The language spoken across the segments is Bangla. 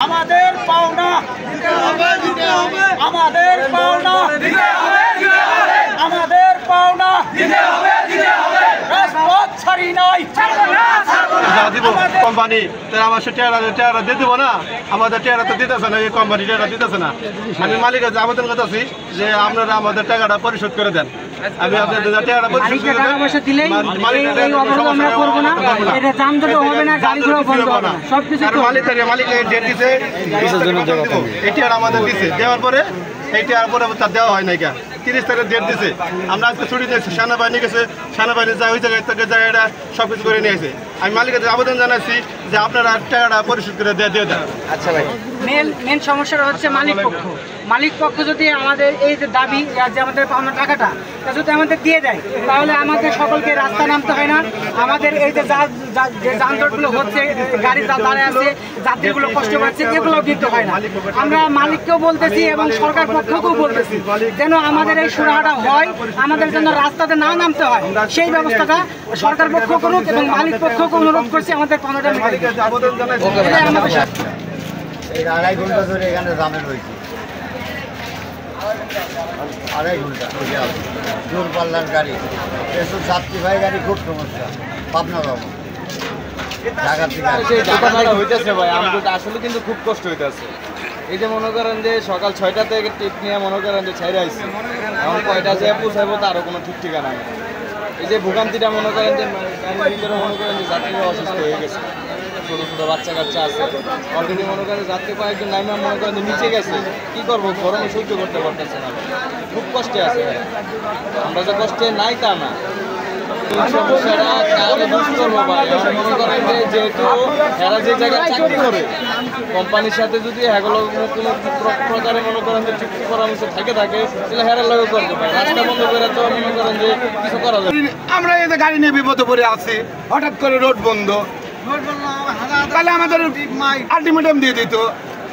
আমাদের পাওনা আমাদের পাওনা আমাদের পাওনা রাজপথ ছাড়ি নাই দিব কোম্পানি তারা আমার সে টেয়ারা দিয়ে দিব না আমাদের টেয়ারা তো দিতেছে না এই কোম্পানি টেয়ারা দিতেছে না আমি মালিকের আবেদন করতেছি যে আপনারা আমাদের টাকাটা পরিশোধ করে দেন আমি আপনাদের টেয়ারা পরিশোধ করে দেন মালিকের ডেট দিছে এই টেয়ারা আমাদের দিছে দেওয়ার পরে এই টেয়ার পরে তার দেওয়া হয় নাই 30 তারিখ ডেট দিছে আমরা আজকে ছুটি দিয়েছি সেনাবাহিনী গেছে সেনাবাহিনী যা ওই জায়গাটা সব কিছু করে নিয়ে আসে আমি মালিকের আবেদন জানাচ্ছি যে আপনারা টাকাটা পরিশোধ করে দিয়ে দেন। আচ্ছা ভাই মেন সমস্যাটা হচ্ছে মালিক পক্ষ যদি আমাদের এই যে দাবি যে আমাদের পাওনা টাকাটা যদি আমাদের দিয়ে দেয় তাহলে আমাদের সকলকে রাস্তা নামতে হয় না। আমাদের এই যে যানজটগুলো হচ্ছে গাড়ি দাঁড়ায় আছে যাত্রীগুলো কষ্ট পাচ্ছে এগুলো দিতে হয় না। আমরা মালিককেও বলতেছি এবং সরকার পক্ষকেও বলতেছি যেন আমাদের এই সুরাহাটা হয়, আমাদের জন্য রাস্তাতে না নামতে হয় সেই ব্যবস্থাটা সরকার পক্ষ করুক এবং মালিক পক্ষকে অনুরোধ করছি আমাদের পাওনাটা আড়াই ঘন্টা ধরে এখানে জামের হয়েছে, আড়াই ঘন্টা দূরপাল্লার গাড়ি এসব যাত্রীবাহী গাড়ি খুব সমস্যা। পাবনা যাবো ঢাকা থেকে হইতেছে ভাই আমাদের আসলে কিন্তু খুব কষ্ট হইতেছে। এই যে মনে করেন যে সকাল 6টা থেকে টিপ নিয়ে মনে করেন যে ছেড়ে আসছি এখন কয়টা যে পৌঁছাইবো তারও কোনো ঠিক ঠিকানা নেই। এই যে ভোগান্তিটা মনে করেন যে গাড়ির ভিতরে মনে করেন যে যাত্রীরা অসুস্থ হয়ে গেছে, ছোটো ছোটো বাচ্চা কাচ্চা আছে অলরেডি মনে করেন যাত্রী কয়েকজন নাইমা মনে করেন যে নিচে গেছে, কী করবো গরমে সহ্য করতে পারতেছে না, খুব কষ্টে আছে। আমরা যে কষ্টে নাই তা না, সমস্যাটা কারণে দুষ্কর্ম পায় মনে করেন যে যেহেতু এরা যে জায়গায় চাকরি করে কোম্পানির সাথে যদি এগুলো কোনো প্রকারে মনে করেন যে চুক্তি পরামর্শ থাকে তাহলে হেরার লাগে করতে পারে। রাস্তা বন্ধ করে তো মনে করেন যে কিছু করা যায়। আমরা এই যে গাড়ি নিয়ে বিপদে পড়ে আছি, হঠাৎ করে রোড বন্ধ, তাহলে আমাদের আলটিমেটাম দিয়ে দিত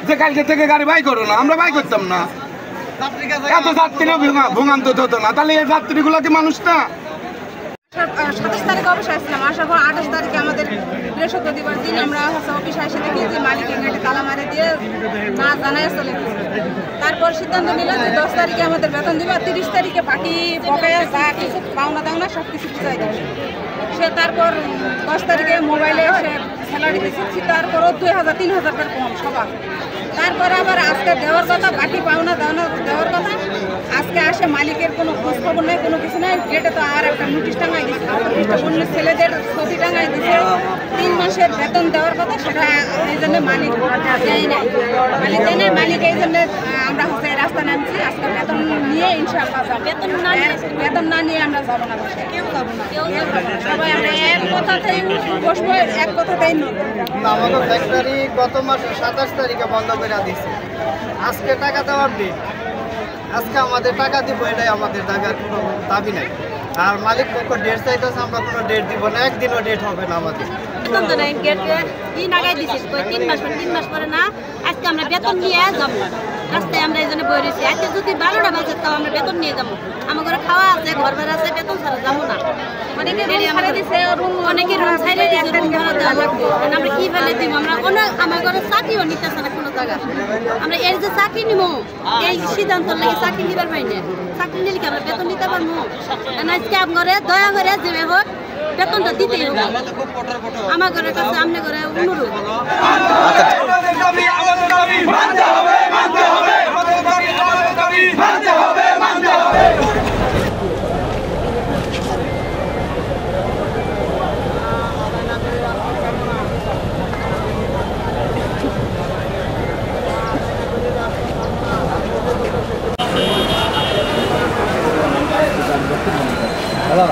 যে কালকে থেকে গাড়ি বাই করো না, আমরা বাই করতাম না, এত যাত্রীও ভোগান্ত হতো না। তাহলে এই যাত্রীগুলো কি মানুষ না? 27 তারিখে অফিসে আসছিলাম, আসার পর 28 তারিখে আমাদের বৃহস্পতিবার দিন আমরা অফিসে এসে দেখি যে মালিকের গেটে তালা মারে দিয়ে না জানায় চলে গেছে। তারপর সিদ্ধান্ত নিলাম যে 10 তারিখে আমাদের বেতন দিবে, 30 তারিখে বাকি বকেয়া যা কিছু পাওনা দাওনা সব কিছু বুঝাই দেবে। সে তারপর 10 তারিখে মোবাইলে এসে স্যালারি দিচ্ছি, তারপরও 2000-3000 টাকা কম সবার। তারপরে আবার আজকে দেওয়ার কথা, বাকি পাওনা দাওনা দেওয়ার কথা, আজকে আসে মালিকের কোনো খোঁজ খবর নেই, কোনো কিছু নেই। গেটে তো আর একটা নোটিশ টাঙাই দিচ্ছে, অন্য ছেলেদের ছবি টাঙাই দিচ্ছে, 3 মাসের বেতন দেওয়ার কথা সেটা এই জন্য মালিক দেয় নাই। মালিক এই জন্য আমরা হচ্ছে রাস্তা নামছি, আজকে বেতন নিয়ে ইনশাআল্লাহ যাবো। বেতন না নিয়ে আমরা যাবো না, কেউ যাবো না, সবাই আমরা এক কথাতেই বসবো, এক কথাতেই আমাদের ফ্যাক্টরি গত মাসে 27 তারিখে বন্ধ করে দিচ্ছে, আজকে টাকা দেওয়ার দিন, আজকে আমাদের টাকা দিব, এটাই আমাদের কোনো দাবি নাই। আর মালিক পক্ষ ডেট চাইতেছে, আমরা কোনো ডেট দিব না, একদিনও ডেট হবে না আমাদের। দিন আগে দিচ্ছি 3 মাস পরে না, আজকে আমরা বেতন নিয়ে যাবো রাস্তায়, আমরা এই জন্য বই রয়েছি। আজকে যদি 12টা বাজে তাও আমরা বেতন নিয়ে যাবো, আমার ঘরে খাওয়া আছে, ঘর ভাড়া আছে, বেতন ছাড়া যাবো না। অনেকে রুম ছাড়ে দিচ্ছে, রুম ভাড়া দেওয়া লাগবে, আমরা কি ফেলে দিব? আমরা আমার ঘরে চাকরিও নিতেছে না কোনো জায়গা, আমরা এর যে চাকরি নিব এই সিদ্ধান্ত লাগে চাকরি নিবার পাই না। চাকরি নিলে কি আমরা বেতন নিতে পারবো? আজকে আপনার দয়া করে যে হোক বেতনটা দিতেই হবে আমার ঘরের কাছে, আপনার ঘরে অনুরোধ। হ্যালো।